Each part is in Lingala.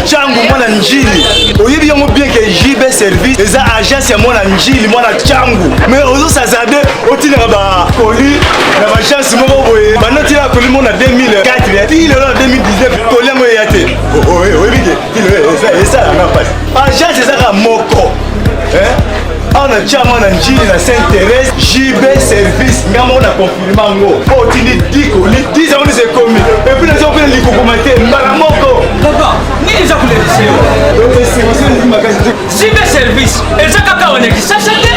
Tchangu mwana njili. Oyebi yango bien que JB service eza agence ya mwana njili mwana Tchangu. Mais ozo sazade otina ba colis na ba chance moko boye. Ba noti la colis mona 2004 il est là 2019 colis mo yate. Oyebi que ça na passe. Agence eza moko. On a déjà mon njili na Sainte-Thérèse JB service ngamo na confirmer ngo. Oh tini diko li 10 ans c'est commis. Et puis les autres les kokomate mbala moko. Papa, ni za kuletea. JB service, eza kaka wana kisashate.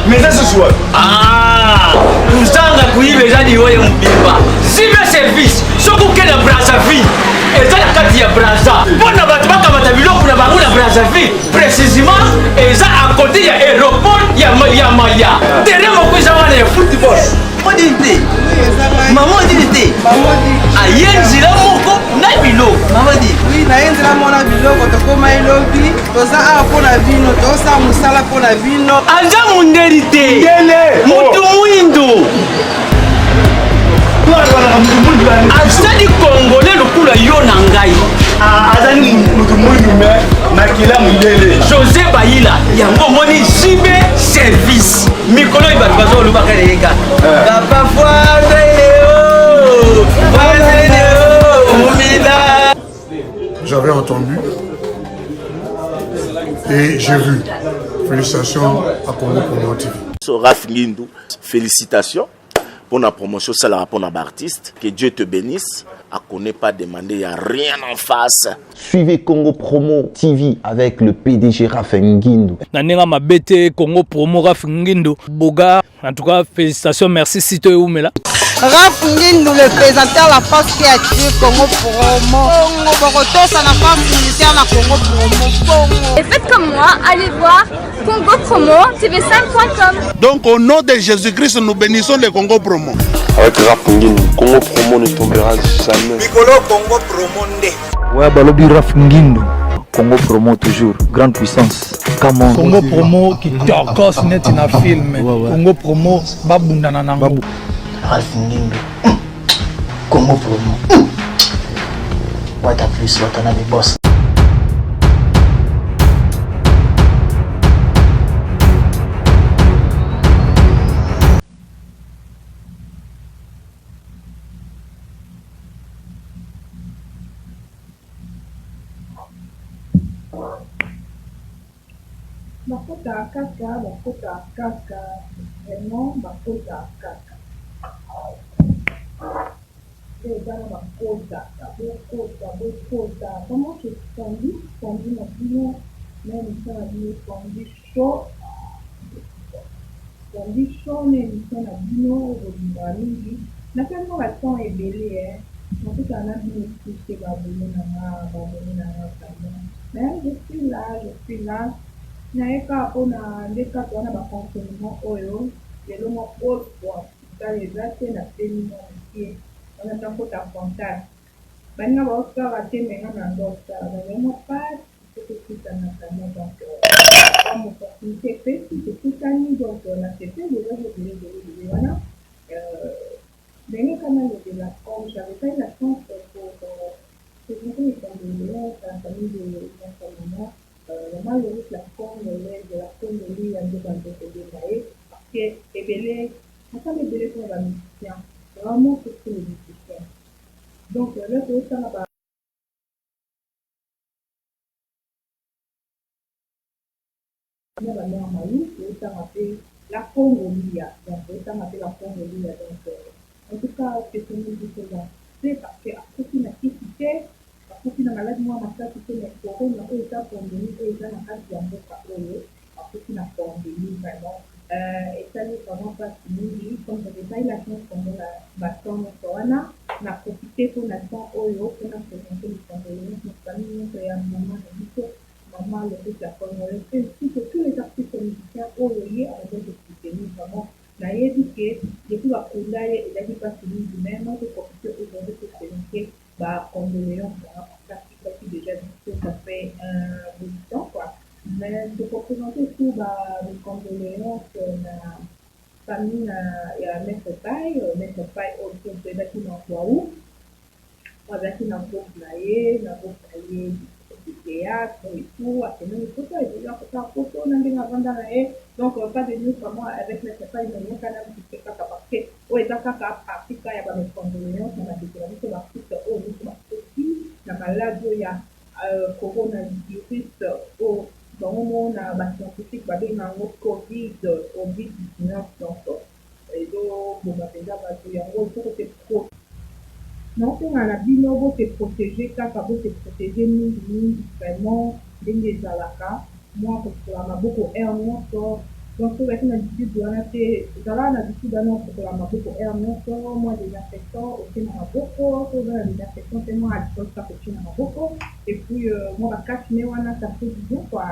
Mais ça ce soir. Ah, uzanga kuibe zani wewe mbimba. JB service, soko kena Brazzaville. Eza la kati ya Brazza. Bona batu bakamata biloko na bango na Brazzaville. Précisément, eza à côté ya aéroport ya Maya. Teremo kuza wana ya football. Odinte. Maman odinte. Ayenzi la moko na biloko. Maman di. Oui, na yenzi la mona biloko tokoma elobi. Toza a pona vino, toza musala pona vino. Anja munderite. Yele. Mutu mwindo. Azali congolais lokula yo na ngai. Azali mutu mwindu me makila mundele. José Bayila yango moni JB service. Mikolo ibatu bazo lubaka leka. Papa fwanda leo. J'avais entendu et j'ai vu. Félicitations à Congo Promo TV. Raph Ngindou, félicitations pour la promotion, c'est la rapport d'artiste. Que Dieu te bénisse. À connaît pas demander, il n'y a rien en face. Suivez Congo Promo TV avec le PDG Raph Ngindou. Nanenga mabete Congo Promo Raph Ngindou. Boga, en tout cas, félicitations, merci si tu es où, mais là. Raph Ngindou, le présentateur la force créative Congo Promo. Boroto, ça n'a pas militaire na Congo Promo. Et faites comme moi, allez voir Congo Promo, tv5.com. Donc au nom de Jésus-Christ, nous bénissons le Congo Promo. Avec Raph Ngindou, Congo Promo ne tombera jamais. Mikolo Congo Promo nde. Ouais, Balobi Raph Ngindou. Congo Promo toujours, grande puissance. Comment Congo Promo qui torcos net na film. Congo Promo babundana nango. Raph Ngindou. Congo Promo. What a plus, what a boss. Bakota kaka, vraiment bakota kaka. Et dans bakota, comment je fondu na bino, même ça na bino fondu chaud, même ça na bino, robina mingi. Na tellement la temps est belé, en tout cas, on a bien expliqué babone na mais je suis là. Naeka pona ndeka tona ba fonctionnement oyo lelo moko kwa kale na peni mokie on a tango ta contact bana ba osaka te menga na ndota ba vraiment pas c'est tout ça na kama donc comme opportunité fait c'est tout ça ni donc on a fait déjà de voilà mais quand même de la com j'avais pas la chance pour présenter les condoléances à la famille de l'enseignement. Vraiment, le risque de la Congolais, en deux parce que Ebélé, quand les Ebélé sont les musiciens, vraiment, c'est les musiciens. Donc, là, c'est ça, là-bas. La Congolia, donc, c'est ça, la Congolia, donc, en tout cas, c'est ce que nous disons, c'est parce que, après, il a quitté. Parce que na malade moi matatu te na corona na eta pandémie eta na kati ya mboka oyo parce que na pandémie vraiment eta ni vraiment pas fini comme je détaille la chance comme la bâton wana na profiter pour la temps oyo pour na présenter les condoléances nos familles notre ya maman na biso maman le fait la congolaise ainsi que tous les artistes musiciens oyo ye avec de soutenir vraiment na yebi que depuis la kunda ye il a dit pas fini du même de profiter aujourd'hui pour présenter bah condoléances qui déjà ça fait un bout de temps quoi mais de représenter tout bah les condoléances na famille ya maître Paille aussi on peut bâtir dans quoi où on va bâtir dans groupe naie dans groupe naie théâtre et tout, à tenir les photos, et déjà, photo, on a bien avant d'aller. Donc, pas de nous vraiment avec les séparés, mais nous, quand même, c'est pas parce que, oh, et d'accord, Afrique, il y a pas de condoléances, on a déclaré que l'Afrique, oh, nous sommes aussi, la maladie, il y a coronavirus, oh, dans le monde, la scientifique, il y a un COVID-19, donc, et donc, bon, bah, déjà, il y a un gros pro. Non, on a bino bo te protéger kaka bo te protéger mingi vraiment ndenge ezalaka moi kosokola maboko air nyonso donc soki na habitude wana te ezala na habitude wana kosokola maboko air nyonso moi désinfectant otie na maboko so oza na désinfectant te moi adiposa kotie na maboko et puis moi bakashine wana ça fait du bien quoi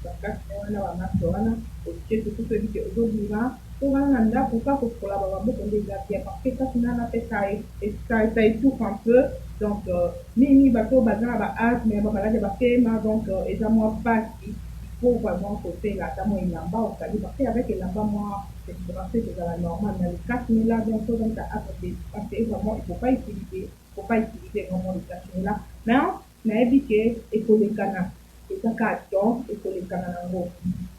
bakashine wana bamaske wana otie surtout soki ke ozobima wana na ndako kaka kosokola bamaboko nde eza bien parce que kasi nana mpe ça étouffe un peu donc mingi bato baza na baasme bamaladi ya bapema donc eza mwa pasi il faut vraiment kosala ata mwa elamba osali parce que avec elamba mwa c'est ezala normal mais le casme là donc so donc parce que vraiment il faut pas utiliser vraiment le casme là mais nayebi ke ekolekana ezaka aton ekolekana nango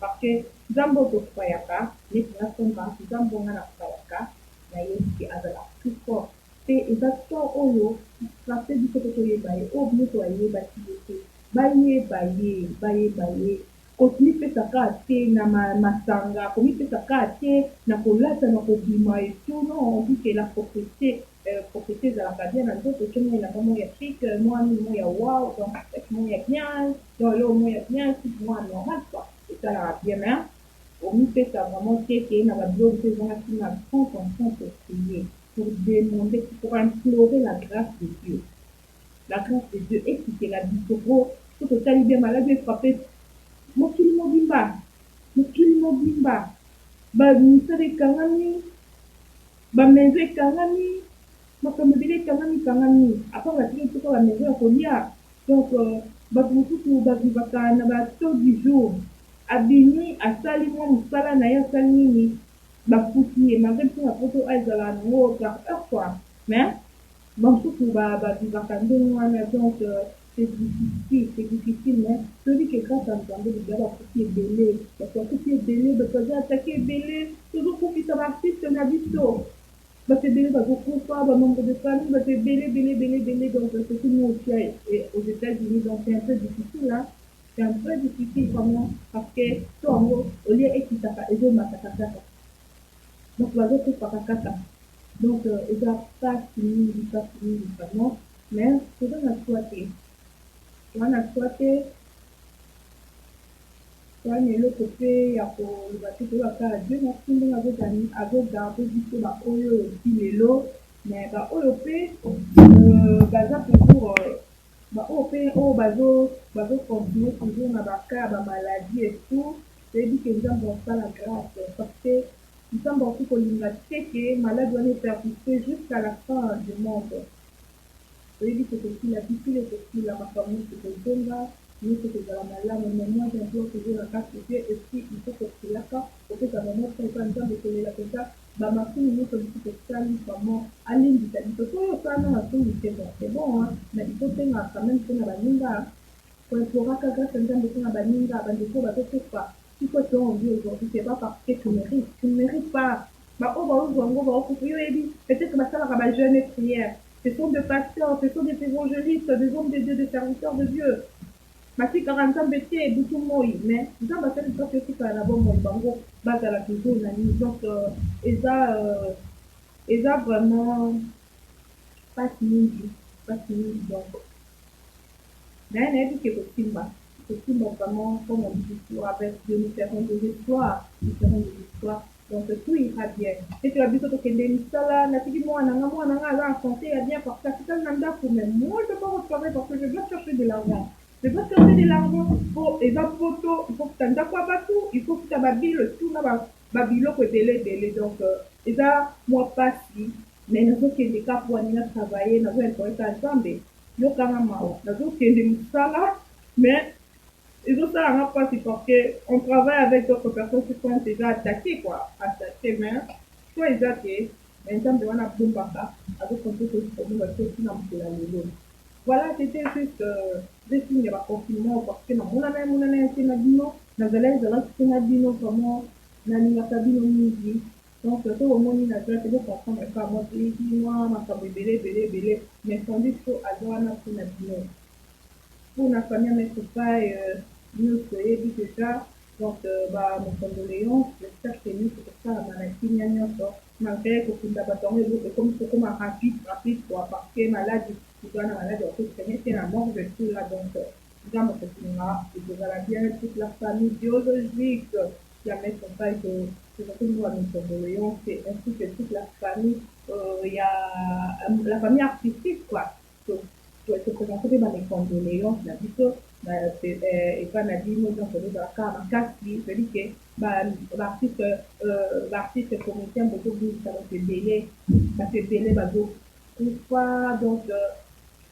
parce que nzambe tofayaka neti nasomba nzambe nga nafayaka nayebi ke azala plus fort mpe eza to oyo frape biso mpe toyeba ye oyo nyonso bayebaki ye te bayeba ye komipesaka te na masanga komipesaka te na kolata na kobima etu non on dit que la propriété ezalaka bien na nzoto te moi elamba mo ya chic mwani mo ya wow donc mo ya bien donc yo mo ya bien si moi normal quoi esalaka bien mais omipesa vraiment te na babiloko mpe ezalaki na grand conscience prier pour demander pour implorer la grâce de Dieu ekitela biso po so totali bien maladi efrape mokili mobimba bamisala ekangami bamaison ekangami makambo ebele ekangami apart batiki soka bamaison ya kolia donc bato mosusu bavivaka na bato du jour abimi asali mwa mosala na ye asali nini bafuti ye malgré mpe na poto ezala nango par heure quoi mais bamosusu bavivaka ndenge wana donc c'est difficile mais celui que grâce à nzambe liga bafuti ebele bato bafuti ebele bato baza atake ebele tozokufisa baartiste na biso bato ebele bazokufa banombre de famille bato ebele donc c'est tout nous aussi aux États-Unis donc c'est un peu difficile hein c'est un peu difficile vraiment parce que tongo olie ekitaka ezomataka kaka donc bazokufaka kaka donc eza pasi mingi vraiment mais toza na soi te wana eloko mpe ya koloba te toyaka adieu merci ndenge azogarde biso baoyo oti lelo mais baoyo mpe baza toujours baoyo mpe oyo bazocontinue toujours na baka ya bamaladi et tout toyebi ke nzambe osala grâce parce que nzambe okoki kolinga te ke maladi wana epersiste jusqu'à la fin du monde toyebi ke kokila bikile kokila makambo nyonso kozonga nyonso kozala malamu mais moi j'implore toujours la grâce de Dieu et puis il faut kokilaka kopesa bango mpenza nzambe kolela mpenza bamasumu nyonso biso tosali vraiment alingisa biso soki osala na masumu te bon c'est bon mais il faut tenga quand même mpe na baninga koimploraka grâce nzambe mpe na baninga bandeko bazokufa il faut te envie aujourd'hui c'est pas parce que tu ne mérites pas baoyo baozwango baokufa yo yebi peut-être basalaka bajeune prière ce sont des pasteurs, ce sont des évangélistes, des hommes de Dieu, des serviteurs de Dieu. Batikaka nzambe te butu moi mais nzambe asali biso etikala na bomoi bango bazala toujours na nini donc eza vraiment pasi mingi donc naye nayebi ke kosimba vraiment comme on dit toujours avec Dieu nous ferons des histoires donc tout ira bien etela biso tokende misala natiki mwana nga aza en santé ya bien parce que atikali na ndako mais moi je peux retravailler parce que je dois chercher de l'argent po eza poto il faut kuta ndako ya bato il faut kuta babilo tout na babiloko ebele donc eza mwa pasi mais nazokende ka po aninga travailler nazointeresa nzambe yokanga mawa nazokende mosala mais ezosalanga pasi parce que on travaille avec d'autres personnes qui sont déjà attaquées mais so eza te mais nzambe wana bombaka azokonte kosobomba te tina mokela lelo voilà c'était juste il y a un confinement parce que dans mon année, c'est na bino, dans c'est na bino, vraiment, na bino midi. Donc, c'est au moins, il a déjà fait comprendre que moi, moi, ma famille, belé, mais tandis que à Joana, c'est na bino. Pour la famille, mais c'est pas, nous, c'est déjà, donc, mes condoléances, j'espère que nous, c'est ça, la maladie, malgré que vous n'avez pas tombé, comme rapide, quoi, parce que malade, tu dois la maladie, c'est la mort, je suis là, donc, dans mon continuera, et vous allez bien toute la famille biologique, qui a mis son taille de, c'est surtout nous, à mes condoléances, ainsi que toute la famille, il y a la famille artistique, quoi. Donc, je vais te présenter mes condoléances, la vie, et pas la vie, nous, dans le cas, c'est-à-dire que l'artiste comédien beaucoup plus ça va se délai kufa donc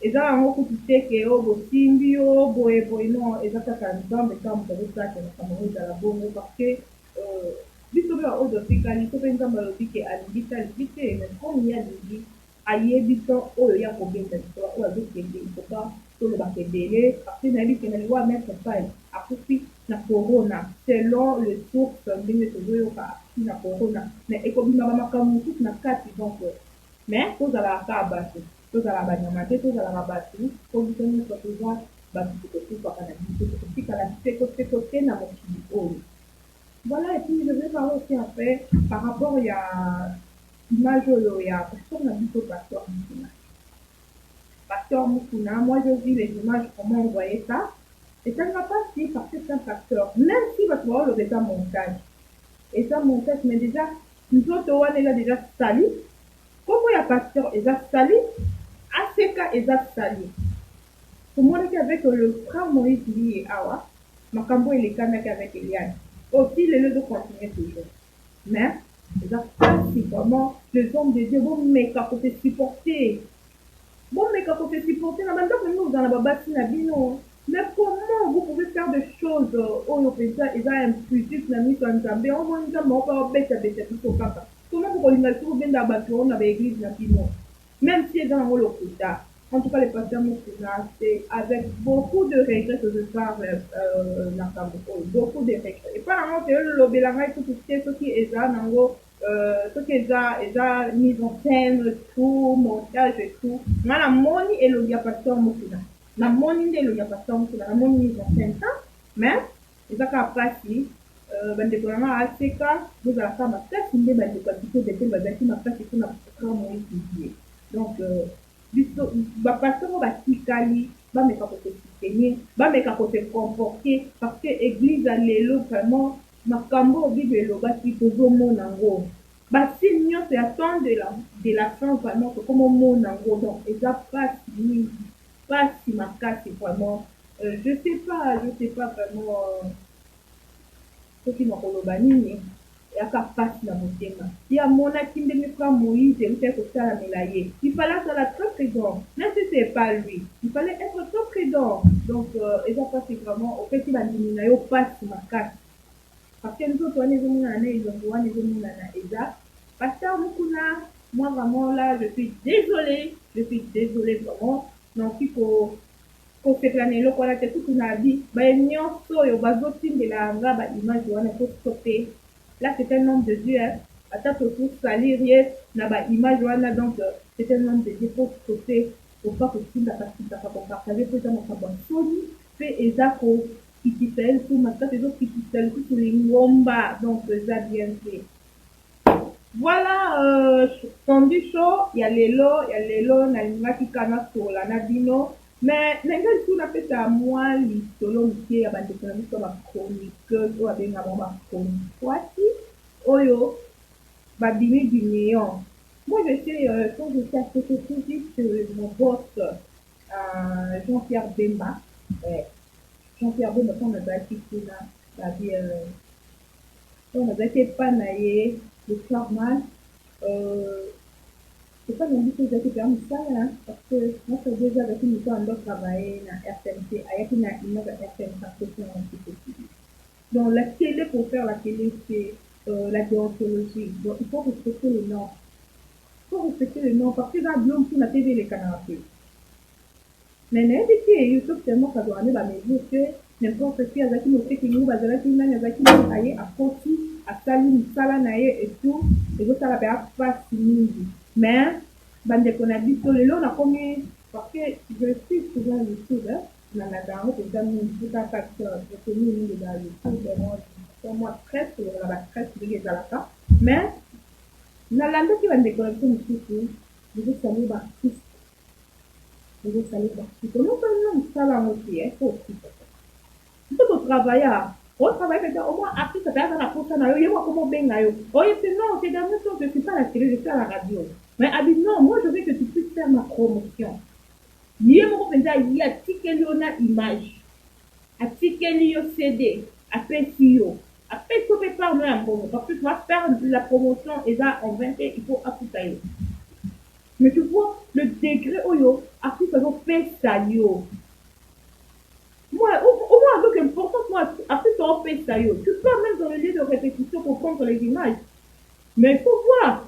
eza yango kutu te ke oyo bosimbi yo boye non eza kaka nzambe kaka moto azosalaka makambo ezala bongo parce que biso mpe oyo totikali to mpe nzambe alobi ke alingi te alingi te mais comme ye alingi ayebi ntan oyo ya kobenda lisoba oyo azokende ifoka tolobaka ebele parce que nayebi ke nalingo ametre file akufi na corona selon le source ndenge tozoyoka akufi na corona mais ekobimaka makambo mosusu na kati donc mais tozalaka kaka bato tozala banyama te tozalaka bato po biso nyonso toza bato tokokufaka na biso tokotikala sekoseko te na mokili oyo. Voilà, et puis je vais parler aussi après par rapport à l'image oyo ya pasteur na biso pasteur Mukuna. Pasteur Mukuna, moi je vis les images, comment on voyait ça, et ça ne va pas si parce que c'est un pasteur, même si votre voir le état montage. Et ça montage, mais déjà, nous autres, on est là déjà sali. Comment il y a pasteur, ils ont sali, ACK, ils ont sali. Pour moi, avec le frère Moïse lié Awa, Makambo et les Kanaka avec Eliane. Aussi, les deux continuent toujours. Mais, ils ont sali, vraiment, les hommes de Dieu, bon, mais quand on peut supporter, bon, mais quand on peut supporter, la maintenant que nous, dans la babati, la bino, mais comment vous pouvez faire des choses, oh, ils ont un futur, la mise en Zambé, on va nous dire, on va bêter, tout au cas. Comment vous pouvez nous bien d'abattre dans l'église nationale, même si c'est dans le hôpital. En tout cas, les pasteurs Mukuna, c'est avec beaucoup de regrets que je parle beaucoup de regrets. Et pas vraiment que le Bélangai, tout ce qui est là, ce qui est là, mise en scène, tout, montage et tout. Moi, la moni et le pasteur Mukuna. La moni et le pasteur Mukuna, la moni mise en scène, mais, ils ont qu'à passer. Bandeko nanga aseka bozalaka makasi nde bandeko ya biso dete bazalaki makasi mpona frère Moïse Didier. Donc biso bapasteur oyo batikali bameka kose soutenir bameka kose comporter parce que église ya lelo vraiment makambo oyo bible elobaki tozomona yango basine nyonso ya temps de la fin vraiment tokoma omona yango donc eza pasi mingi pasi makasi vraiment je sais pas vraiment soki nakoloba nini yaka pasi na motema ya monaki ndenge frère Moïse eutai kosalamela ye il fallait être très prudent même si c'est pas lui il fallait être très prudent donc eza pasi vraiment opesi bandimi na yo pasi makasi parce que nzoto wana ezomonana na elongo wana ezomonana eza pasteur Mukuna moi vraiment là je suis désolée vraiment donc il faut kosepelana eloko wana te kutu na bi baye nyonso oyo bazotindela nga baimage wana ekostope là c'est un homme de Dieu ata tokosalir ye na baimage wana donc c'est un homme de Dieu po stope opa kotindaka kopartage po eza makambo ya soni mpe eza kokitisa ye tu makasi ezokitisa lisusu lingomba donc eza bien te. Voilà tondi show ya lelo nalingaki kana sola na bino mais ndenge tu napesa mwa lisolo moke ya bandeko na biso bachroniqueuse oyo abengaka bachroniquoisi oyo babimi. Moi je sais quand je suis associée juste mon boss Jean-Pierre Bemba quand nazalaki kuna babi on nazalaki epai na ye le charmal c'est pas non plus que j'ai mosala parce que notre déjà avec une mission doit travailler na RTNC ayaki na image ya RTNC donc la télé pour faire la télé c'est la déontologie donc il faut respecter les normes parce que dans l'homme sur la TV les canards Mais n'importe qui YouTube tellement ça doit aller dans mes yeux que n'importe qui a qui nous fait que nous bazala qui n'a pas qui nous aille à côté à salir sala naie et tout et que ça la perd pas fini. Mais bande qu'on a dit sur le long on a commis parce que je suis souvent YouTube dans la danse et dans mon tout un facteur je connais une dans YouTube pour moi presque on va presque les alaka mais dans la langue qui va déconnecter nous je veux saluer l'artiste. Je veux saluer l'artiste. Non seulement ça va monter, il faut aussi. Il faut travailler. On travaille au moins artiste, ça fait la poste. Il y a comment bien là. Oh, il dit non, c'est dans le sens que je suis pas à la télé, je suis à la radio. Mais Abi, non, moi je veux que tu puisses faire ma promotion. Il y a mon pensée, il y a ticket a image, à ticket CD, à PCO. Après, tu peux faire un bon, parce que tu vas faire la promotion et là en 20 il faut appuyer. Mais tu vois, le degré où yo, après ça va faire ça yo. Moi, au moins, un truc important, moi, après ça va faire ça yo. Tu peux même dans le lieu de répétition pour prendre les images. Mais il faut voir.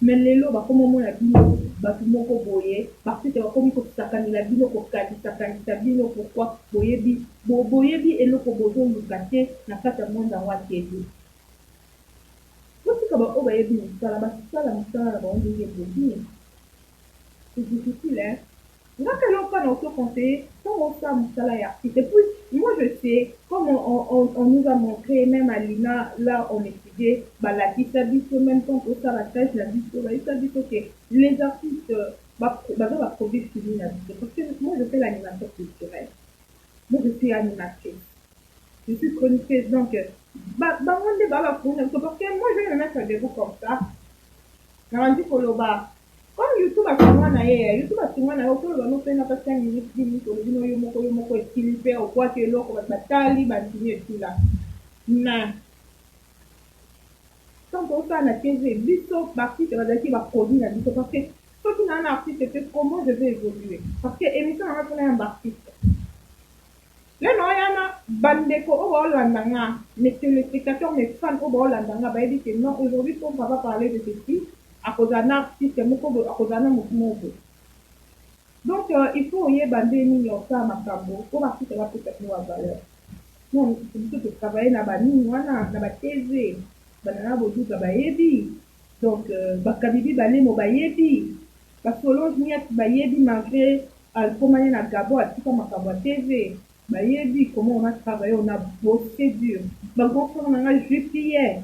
Mais les lots, bah, comme on a dit, bah, tout le monde peut boyer. Parce que tu vas comme il faut s'accaner la bino, pour s'accaner la bino, pourquoi boyer bi, et l'eau pour boyer, le gâter, n'a pas tellement d'avoir qui est dit. Quand on va y c'est difficile, hein. Moi, quand on parle de conseiller, comment ça, et puis, moi, je sais, comme on nous a montré, même à l'INA, là, on étudiait, bah, la disabilité, même quand on ça, la tâche, la disabilité, que les artistes, bah, produire fini la vie. Parce que moi, je fais l'animation culturelle. Moi, je suis animatrice. Je suis chroniqueuse, donc, on débat parce que moi, je vais me mettre debout comme ça. On dit que comme YouTube a fait YouTube a fait on fait notre 5 minutes, 10 minutes, on va utiliser ou quoi que l'autre, on va batailler, et tout là. Non. Quand on fait un TV, biso, l'artiste va dire qu'il va produire la biso, parce que quand tu as un artiste, c'est comment je vais évoluer. Parce que l'émission, on va faire un artiste. Là, non, il y en a bandeko au Hollande, mais téléspectateurs, mes fans au Hollande, bah, ils disent que non, aujourd'hui, on ne va pas parler de ceci, à cause d'un artiste, à cause d'un mouvement. Donc, il faut y bander ni en ça, ma cambo, pour l'artiste, va peut-être nous avoir valeur. Non, c'est plutôt de travailler dans la ligne, dans la TV, dans la boudou, dans la yebi. Donc, Bakabibi, balé, mo bayebi. Parce que l'on n'y a pas bayebi, malgré, pour manier la gabo, à tout comme ma TV. Bayebi, comment on a travaillé, on a bossé dur. Ma grand-frère, on a jupié.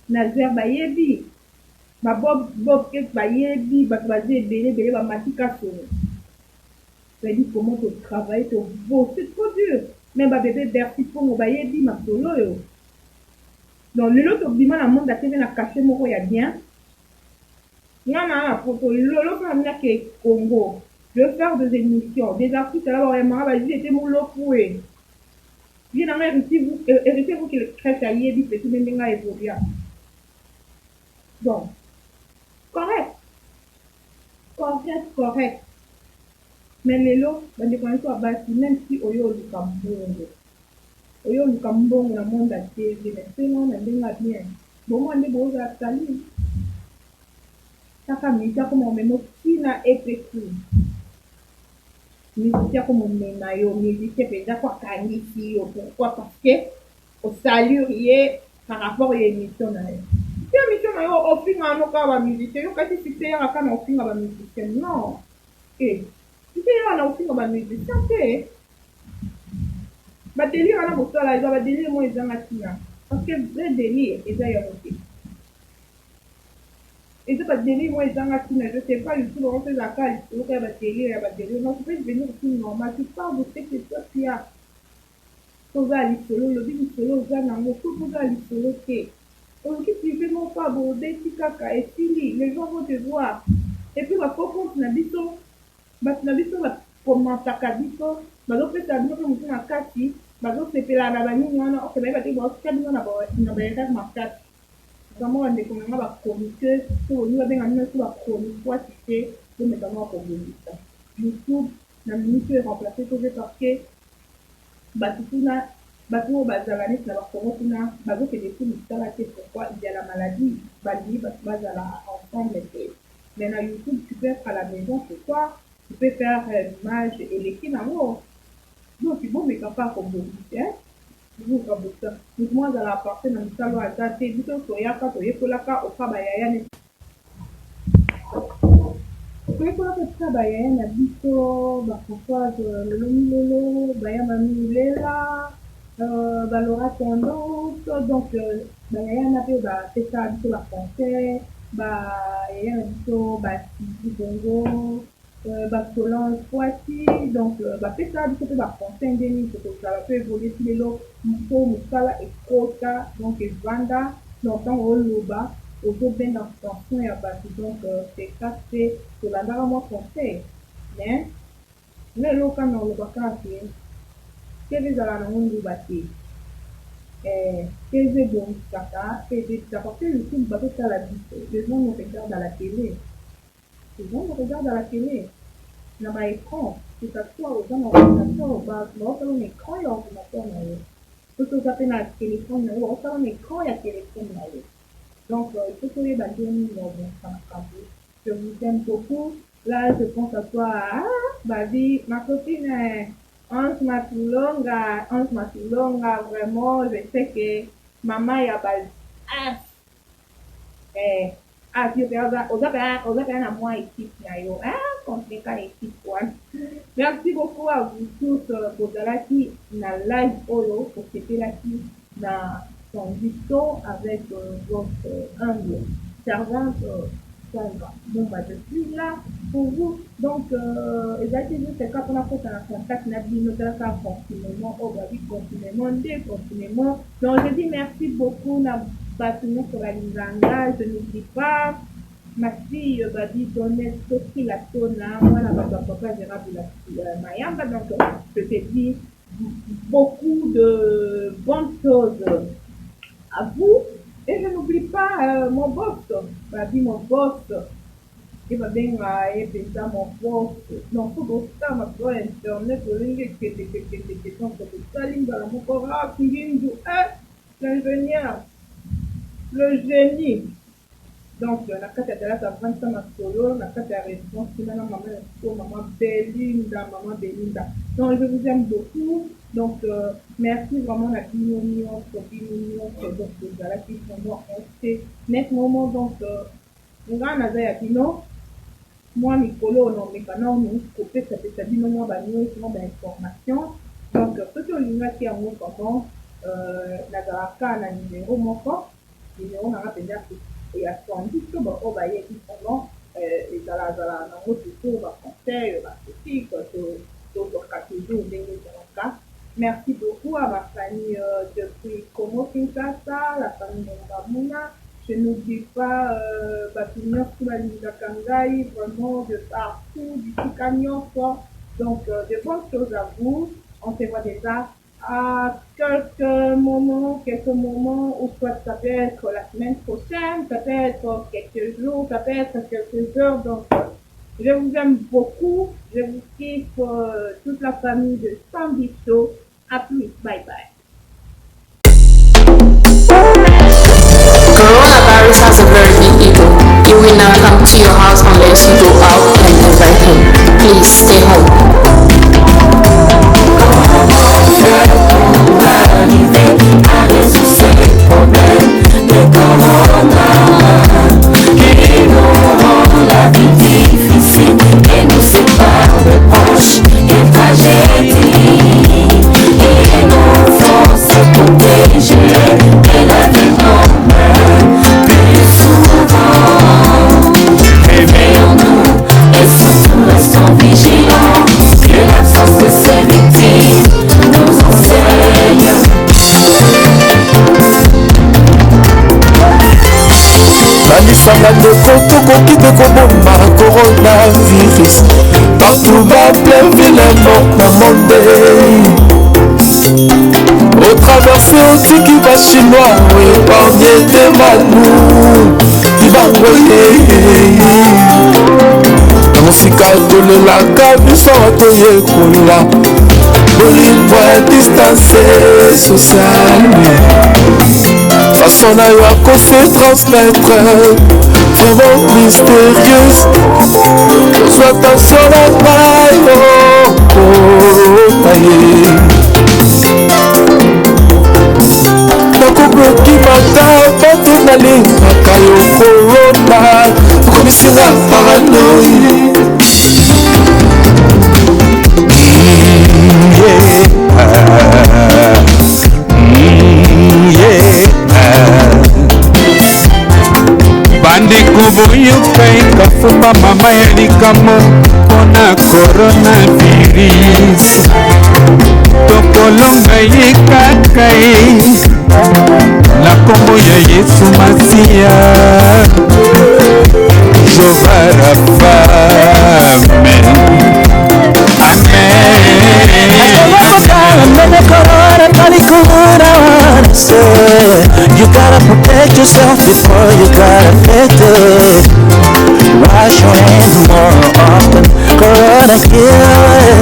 Nazer Bayebi. Ma Bob Bayebi, Bakbazi, Bélé, Matika Soro. Ça dit comment tu travailles, tu bosses trop dur. Même bébé Berti pour mon Bayebi, ma solo. Donc, le lot de la monde a été caché, mon il y a bien. Il y en a un photo, l'autre, on a qui est Congo. Je vais faire des émissions, des artistes, là, vraiment, j'étais mon lot pour eux. Je n'en ai hérité vous qui le crèche à Yébi, c'est tout le monde a évolué. Donc, correct. Mais les lots, ben, des connexions à bâti, même si Oyo du Cambongo. Oyo du Cambongo, le monde a été, mais c'est non, mais bien. Bon, moi, on est beau à salir. Ça fait comme on met nos petits na épécou. Musicien comme on met maillot, musicien déjà quoi qualifié, pourquoi parce que au salut par rapport à l'émission na si l'émission na au fin à nos cas musicien yo kasi si c'est à quand au fin à musicien non et si c'est à au fin à musicien c'est ba délire na mosala ils ba délire moi ils en atina parce que vrai délire ils a yoté. Et c'est pas délire, moi, ils ont je ne sais pas, du tout, on fait la cale, il faut délire, non, tu peux venir aussi normal, tu parles de ce que toi, tu as. Tu vas aller solo, le big solo, tu vas aller solo, aujourd'hui, tu fais non pas aborder, tu caca, et fini, les gens vont te voir. Et puis, ma propre, tu n'as dit ça, comment ça qu'a dit ça, donc, tu as dit que tu as kati, donc, c'est la banane, on a dit, bon, tu as dit, on a ma carte. Vraiment, on est comme un chroniqueur, pour nous, avec un autre chroniqueur, tu sais, pour mettre en place ça. YouTube, la minute est remplacée parce que, Batou, Bazalanis, la Corona, Bazo, c'est des films, pourquoi il y a la maladie, Bali, Bazala, ensemble, mais dans YouTube, tu peux être à la maison, c'est quoi? tu peux faire l'image et l'équipe d'amour. Donc, c'est bon, mais quand pas comme vous dites, hein? Vous comme ça. Donc, moi, dans la partie dans le salon à ça, c'est du tout, soyaka, soyaka, au kabayaya, soyaka, kabayaya, na biso, Françoise, Lolo, Bayama Milela, Valora Tendance, donc, Bayaya n'a pas fait ça, biso, la français, Bayaya, biso, Sidi Bongo, Solange Poiti, donc fait ça du côté de la français indénique, ça peut évoluer sur les lots, Mousso, Moussala et Kota, donc et Vanda, donc en haut Loba, au dos bien d'extension et à partir donc c'est ça, c'est la dernière français, mais les lots quand on le voit quand c'est les à la monde du bâti, c'est bon, c'est apporter le film, parce que ça la vie, les gens nous regardent à la télé. Les gens me regardent à la télé, dans mon écran, que ce soit aux gens d'ordinateur, au bas, dans mon écran, il y a l'ordinateur. Tout ce que ça fait dans le téléphone, dans mon écran, il y a le téléphone. Donc, il faut que les bâtiments je vous aime beaucoup. Là, je pense à toi, ma copine, Hans Matulonga, vraiment, je sais que maman, il y a puis on a un mois équipe merci beaucoup à vous tous pour la qui na live olo pour c'était là qui na condition avec votre humble servante Sandra. Donc je suis là pour vous. Donc exactement c'est quand on a fait un contact n'a dit notre confinement au confinement. Donc je dis merci beaucoup na bâtiment sur la Linganga, je n'oublie pas ma fille dit donner Sophie la tona, moi la papa gérable la Mayamba, donc je te dis beaucoup de bonnes choses à vous et je n'oublie pas mon boss, mon boss, il va bien penser mon boss, non, faut que ça m'a fait internet, l'ingénieur. Le génie. Donc, la carte de la savante, ma solo, la carte de la réponse, maman Belinda. Donc, je vous aime beaucoup. Donc, merci vraiment à Bimonion, donc, la qui sont restés net moment. Donc, on a un Bino. Moi, Nicolo, non, mais quand nous coupé, ça fait ça, moi, d'information. Donc, ce que l'on a qui a un mot comment, la garaka, la numéro, mon corps. On a rappelé et à 70 on va y aller pendant et dans la route du tour va français va ceci d'autres catégories merci beaucoup à ma famille depuis Como Kinshasa, la famille Mbamuna. Je n'oublie pas Batumeur sous la ligne d'Akangai, vraiment de partout, du Canyon fort. Donc de bonnes choses à vous. On se voit déjà à quelques moments, ou soit ça peut être la semaine prochaine, ça peut être quelques jours, ça peut être quelques heures. Donc, je vous aime beaucoup, je vous kiffe toute la famille de Sambicho. À plus, bye bye. Coronavirus has a very big ego. He will not come to your house unless you go out and invite him. Please stay home. La vie difficile et nous sépare de proches et tragédie et nos forces protégées et la vie normale plus souvent. Réveillons-nous et surtout restons vigilants que l'absence de ces victimes nous enseigne. Banisanga ndeko tokoki te koboma coronavirus partout bas plein ville mort na monde au traversé otiki bachinois épargne te manu libangoye na mosika tolelaka biso toyekola bolingo ya distance sociale façon na yo akose transmettre vraiment mystérieuse. Sois attention à moi, nakoboki mata bato nalingaka yo korona komisionga paranoïe. bandeko boyokai kafumba mama ya likamo mpona coronavirus tokolonga ye kaka ye na kombo ya yesu masiya jovarafa amen you gotta protect yourself before you got affected. Wash your hands more often. Corona kill.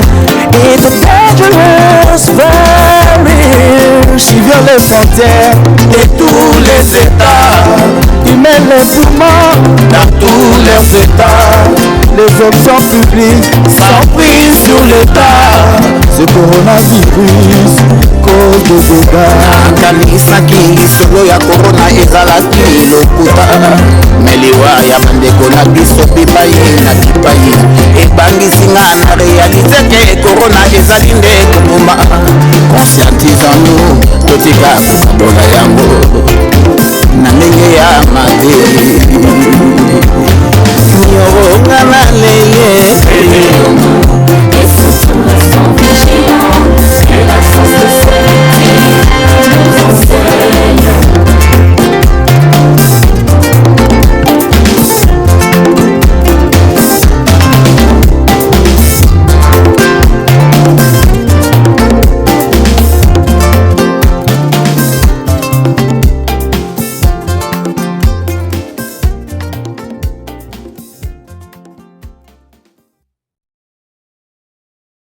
It's a dangerous virus. Qui vient les frontières de tous les états. Il met les mouvements dans tous les états. Les options publiques sont prises sur l'état. Ce coronavirus cause de dégâts. Kanisaki solo ya corona ezalaki lokuta meliwa ya bandeko na biso bipai na kipai ebangisinga na réalité ke corona ezali nde koboma conscientisons-nous totika kokabola yango na ndenge ya mabe.